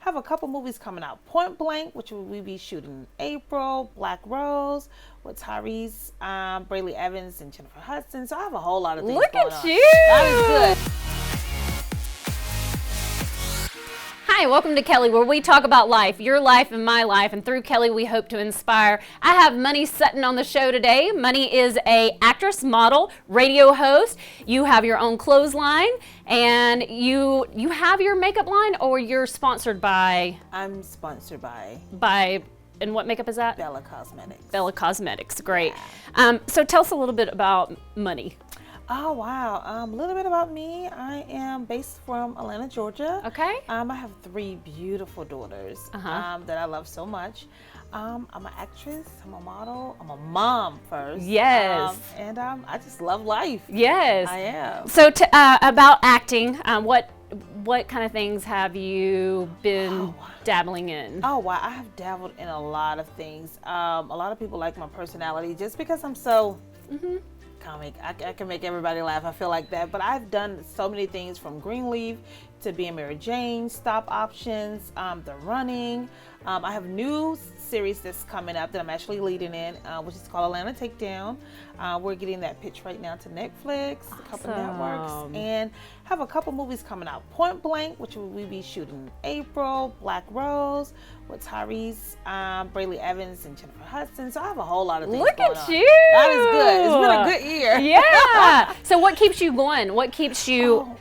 have a couple movies coming out. Pointblank, which we'll be shooting in April. Blackrose with Tyrese, Brayley Evans, and Jennifer Hudson. So I have a whole lot of things Look going at on. you. That is good. Hi, welcome to Kelly, where we talk about life, your life and my life, and through Kelly we hope to inspire. I have Monei Sutton on the show today. Monei is a actress, model, radio host. You have your own clothesline, and you have your makeup line, or you're sponsored by? I'm sponsored by And what makeup is that? Bella Cosmetics. Bella Cosmetics, great. So tell us a little bit about Monei. Oh, wow. A little bit about me. I am based from Atlanta, Georgia. Okay. I have 3 beautiful daughters that I love so much. I'm an actress, I'm a model, I'm a mom first. Yes. And I just love life. Yes. I am. So about acting, what kind of things have you been dabbling in? Oh, wow. I have dabbled in a lot of things. A lot of people like my personality just because I'm so comic. I can make everybody laugh. I feel like that. But I've done so many things, from Greenleaf to being Mary Jane, Stop Options, The Running. I have a new series that's coming up that I'm actually leading in, which is called Atlanta Takedown. We're getting that pitch right now to Netflix, a couple networks, and have a couple movies coming out. Pointblank, which we'll be shooting in April. Blackrose with Tyrese, Brayley Evans, and Jennifer Hudson. So I have a whole lot of things Look going at on. you. That is good. It's been a good year. Yeah. So what keeps you going? What keeps you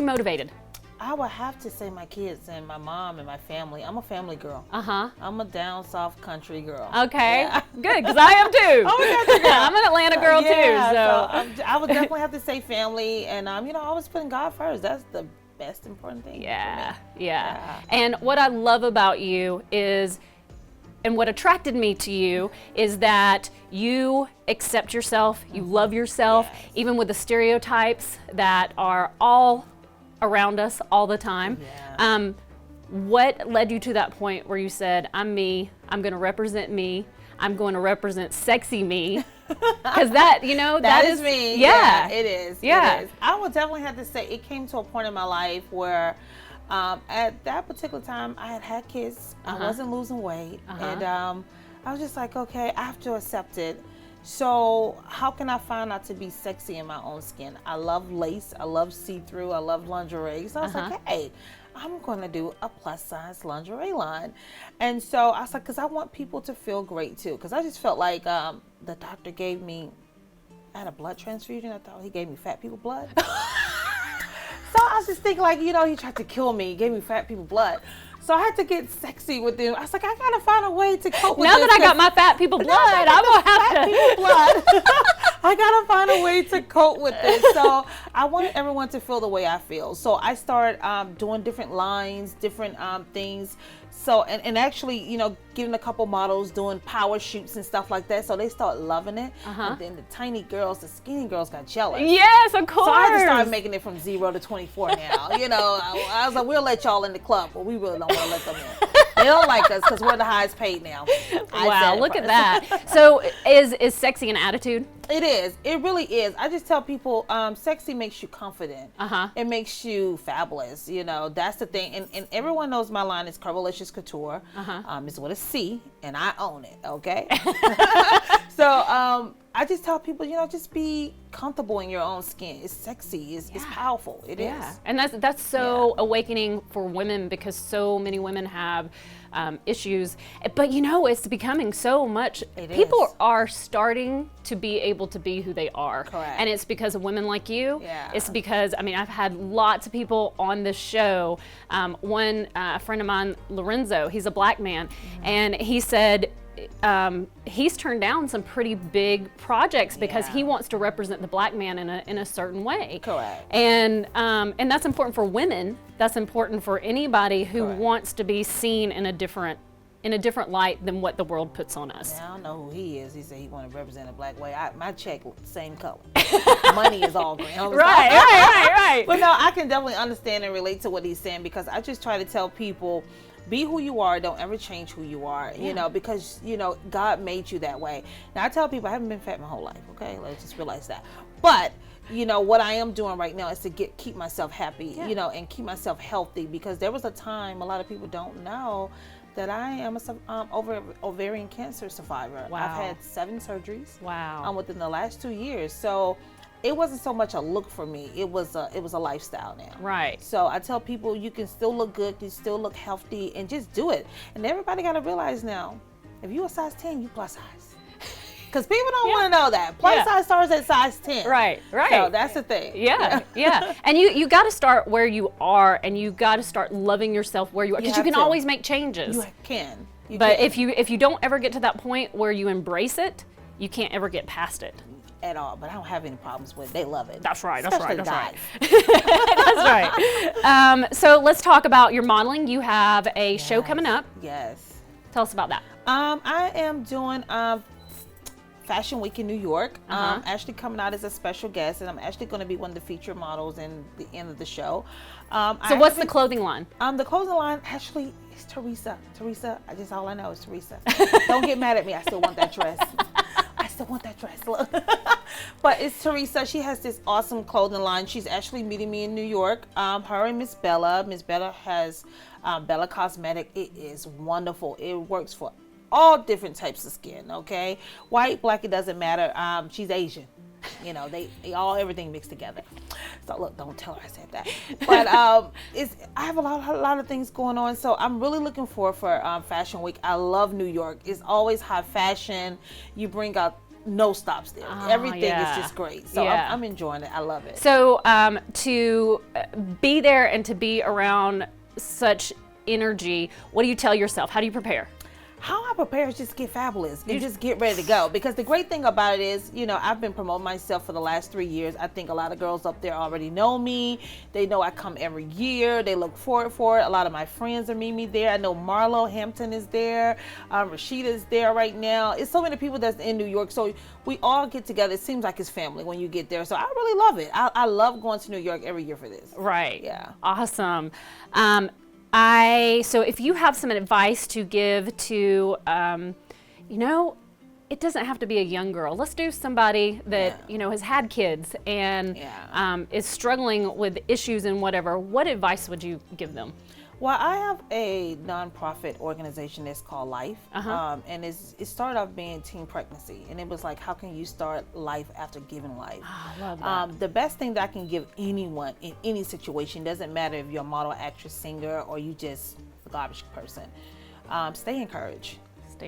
motivated? I would have to say my kids and my mom and my family. I'm a family girl. I'm a down south country girl. Okay. Yeah. Good, because I am too. I'm a country girl. I'm an Atlanta girl too. So I would definitely have to say family, and always putting God first. That's the best important thing. Yeah. For me. And what I love about you is, and what attracted me to you, is that you accept yourself, you love yourself, even with the stereotypes that are all around us all the time. What led you to that point where you said, I'm me, I'm going to represent me, I'm going to represent sexy me? Because that is me. Yeah, it is. Yeah. It is. I would definitely have to say it came to a point in my life where at that particular time I had kids. I wasn't losing weight. And I was just like, okay, I have to accept it. So how can I find out to be sexy in my own skin? I love lace, I love see-through, I love lingerie. So I was like, hey, I'm going to do a plus size lingerie line. And so I was like, because I want people to feel great too. Because I just felt like the doctor gave me, I had a blood transfusion. I thought he gave me fat people blood. So I was just thinking like, he tried to kill me, he gave me fat people blood. So I had to get sexy with them. I was like, I gotta find a way to cope with now this. Now that I got my fat people blood, I'm gonna have to. People blood. I gotta find a way to cope with this. So I wanted everyone to feel the way I feel. So I started doing different lines, different things. So and actually, getting a couple models doing power shoots and stuff like that. So they start loving it. And then the tiny girls, the skinny girls got jealous. Yes, of course. So I had to start making it from 0 to 24 now. I was like, we'll let y'all in the club, but we really don't want to let them in. They don't like us because we're the highest paid now. Wow, look at that. So is sexy an attitude? It is. It really is. I just tell people, sexy makes you confident. It makes you fabulous. That's the thing. And everyone knows my line is Curvilicious Couture. It's with a C, and I own it. Okay. So I just tell people, just be comfortable in your own skin. It's sexy. It's powerful. It is. And that's so awakening for women, because so many women have issues. But it's becoming so much. People are starting to be able to be who they are. Correct. And it's because of women like you. Yeah. It's because, I've had lots of people on this show. One friend of mine, Lorenzo, he's a black man, and he said, he's turned down some pretty big projects because he wants to represent the black man in a certain way. Correct. And that's important for women. That's important for anybody who wants to be seen in a different light than what the world puts on us. Now I don't know who he is. He said he want to represent a black way. My check same color. Money is all green. Right. But no, I can definitely understand and relate to what he's saying, because I just try to tell people, be who you are. Don't ever change who you are, because, God made you that way. Now, I tell people I haven't been fat my whole life, okay? Let's just realize that. But what I am doing right now is to keep myself happy, and keep myself healthy, because there was a time, a lot of people don't know that I am a ovarian cancer survivor. Wow. I've had 7 surgeries. Wow. Within the last 2 years. So it wasn't so much a look for me. It was a lifestyle now. Right. So I tell people, you can still look good, you still look healthy, and just do it. And everybody got to realize now, if you a size 10, you plus size. Because people don't want to know that. Plus size starts at size 10. Right. So that's the thing. Yeah. And you got to start where you are, and you got to start loving yourself where you are, because you can always make changes. You can. But if you don't ever get to that point where you embrace it, you can't ever get past it. At all, but I don't have any problems with it. They love it. That's right. That's right. That's right. So let's talk about your modeling. You have a show coming up. Yes. Tell us about that. I am doing Fashion Week in New York. Actually coming out as a special guest, and I'm actually going to be one of the featured models in the end of the show. So what's the clothing line? The clothing line actually is Teresa. All I know is Teresa. Don't get mad at me. I still want that dress. Look. But it's Teresa. She has this awesome clothing line. She's actually meeting me in New York. Her and Miss Bella. Miss Bella has Bella Cosmetic. It is wonderful. It works for all different types of skin. Okay, white, black, it doesn't matter. She's Asian. They all everything mixed together. So look, don't tell her I said that. But I have a lot of things going on. So I'm really looking forward for Fashion Week. I love New York. It's always high fashion. You bring out no stops there. Everything is just great. So I'm enjoying it. I love it. So to be there and to be around such energy, what do you tell yourself? How do you prepare? How I prepare is just get fabulous and just get ready to go. Because the great thing about it is, I've been promoting myself for the last 3 years. I think a lot of girls up there already know me. They know I come every year. They look forward for it. A lot of my friends are meeting me there. I know Marlo Hampton is there. Rashida is there right now. It's so many people that's in New York. So we all get together. It seems like it's family when you get there. So I really love it. I love going to New York every year for this. Right. Yeah. Awesome. So if you have some advice to give to, it doesn't have to be a young girl. Let's do somebody that, has had kids and is struggling with issues and whatever. What advice would you give them? Well, I have a nonprofit organization that's called Life, and it started off being teen pregnancy, and it was like, how can you start life after giving life? Oh, I love that. The best thing that I can give anyone in any situation, doesn't matter if you're a model, actress, singer, or you just a garbage person, stay encouraged.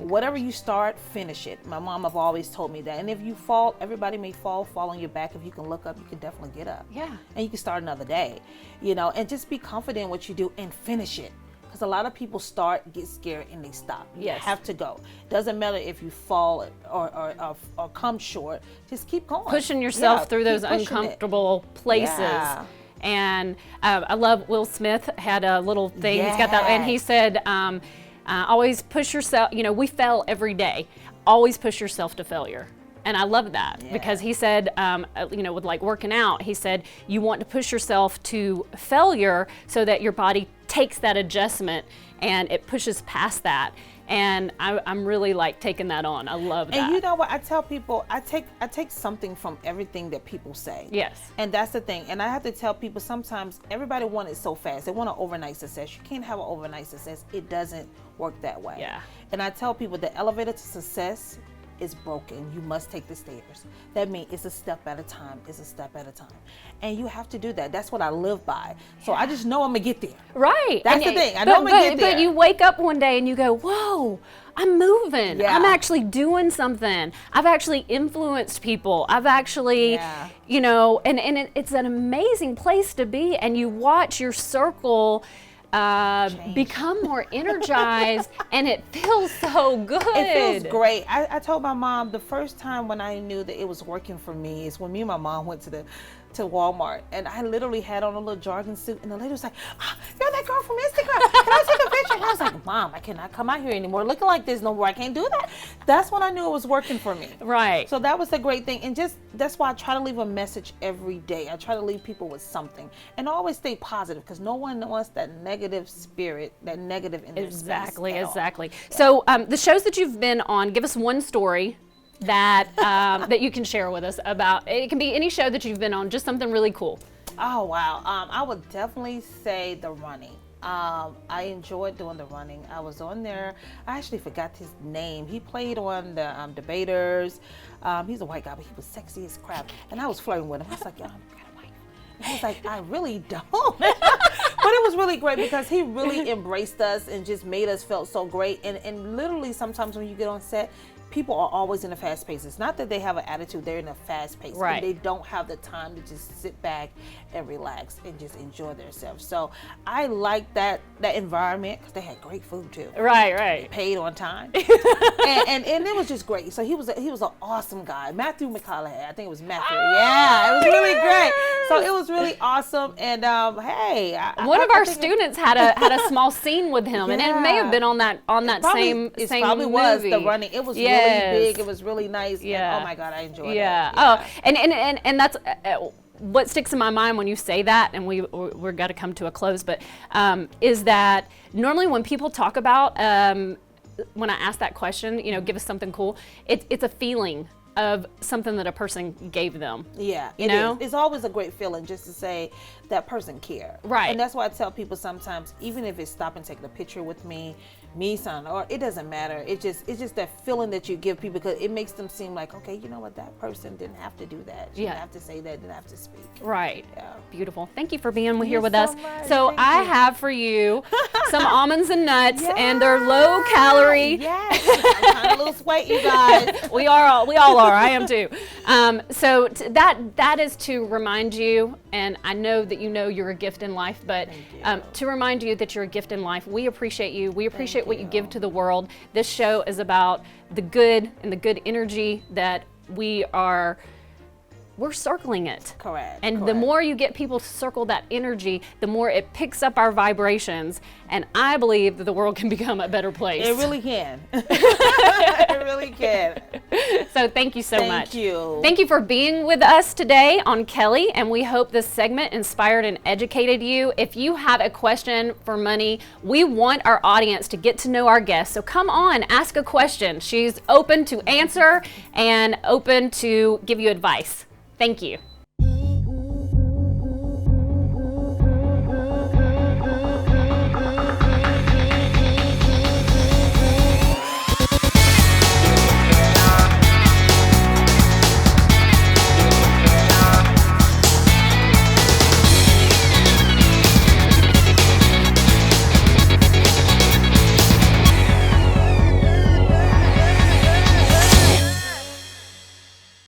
Whatever you start, finish it. My mom have always told me that. And if you fall, everybody may fall on your back. If you can look up, you can definitely get up. Yeah. And you can start another day, and just be confident in what you do and finish it. Because a lot of people start, get scared, and they stop. You have to go. Doesn't matter if you fall or come short. Just keep going. Pushing yourself through those uncomfortable places. Yeah. And I love Will Smith had a little thing. Yes. He's got that, and he said, always push yourself. We fail every day. Always push yourself to failure. And I love that because he said, with like working out, he said, you want to push yourself to failure so that your body takes that adjustment and it pushes past that. And I'm really like taking that on. I love that. And you know what? I tell people, I take something from everything that people say. Yes. And that's the thing. And I have to tell people sometimes everybody wants it so fast. They want an overnight success. You can't have an overnight success. It doesn't work that way. Yeah. And I tell people the elevator to success is broken. You must take the stairs. That means it's a step at a time. It's a step at a time. And you have to do that. That's what I live by. So I just know I'm going to get there. Right. That's the thing. I know I'm going to get there. But you wake up one day and you go, whoa, I'm moving. Yeah. I'm actually doing something. I've actually influenced people. I've actually, and it's an amazing place to be. And you watch your circle become more energized and it feels so good. It feels great. I told my mom the first time when I knew that it was working for me is when me and my mom went to Walmart, and I literally had on a little jogging suit, and the lady was like, you're that girl from Instagram. Can I see the picture? And I was like, Mom, I cannot come out here anymore looking like this no more. I can't do that. That's when I knew it was working for me. Right. So that was the great thing. And that's why I try to leave a message every day. I try to leave people with something. And always stay positive, because no one wants that negative spirit, that negative in their space. Exactly. So the shows that you've been on, give us one story that that you can share with us about? It can be any show that you've been on, just something really cool. Oh, wow. I would definitely say the running. I enjoyed doing the running. I was on there. I actually forgot his name. He played on the Debaters. He's a white guy, but he was sexy as crap. And I was flirting with him. I was like, yo, I'm kind of white. And he was like, I really don't. But it was really great because he really embraced us and just made us feel so great. And literally sometimes when you get on set, people are always in a fast pace. It's not that they have an attitude, they're in a fast pace. Right. And they don't have the time to just sit back and relax and just enjoy themselves. So I like that environment because they had great food too. Right, right. Paid on time. and it was just great. So he was an awesome guy. Matthew McConaughey, I think it was Matthew. Yeah, it was really great. So it was really awesome. And hey, one of our students had a small scene with him, and it may have been on that same probably movie. Was the running. It was really big. It was really nice. Yeah. And, oh my God, I enjoyed it. Yeah. Oh, and that's what sticks in my mind when you say that, and we're got to come to a close. But is that normally when people talk about when I ask that question, give us something cool. It's a feeling of something that a person gave them. Yeah, you know? It's always a great feeling just to say that person cared. Right. And that's why I tell people sometimes, even if it's stop and taking a picture with me, son, or it doesn't matter. It's just that feeling that you give people because it makes them seem like, okay, you know what, that person didn't have to do that. She didn't have to say that, didn't have to speak. Right. Yeah. Beautiful. Thank you for being here with us. Much. So Thank I you. have for you some almonds and nuts, and they're low calorie. Yes. I'm trying to lose weight, you guys. We all are. I am too. So that is to remind you, and I know that you know you're a gift in life, but to remind you that you're a gift in life. We appreciate you. We appreciate what you give to the world. This show is about the good and the good energy that we're circling it. Correct. And the more you get people to circle that energy, the more it picks up our vibrations. And I believe that the world can become a better place. It really can. It really can. So thank you so much. Thank you. Thank you for being with us today on Kelly, and we hope this segment inspired and educated you. If you have a question for Monei, we want our audience to get to know our guests. So come on, ask a question. She's open to answer and open to give you advice. Thank you.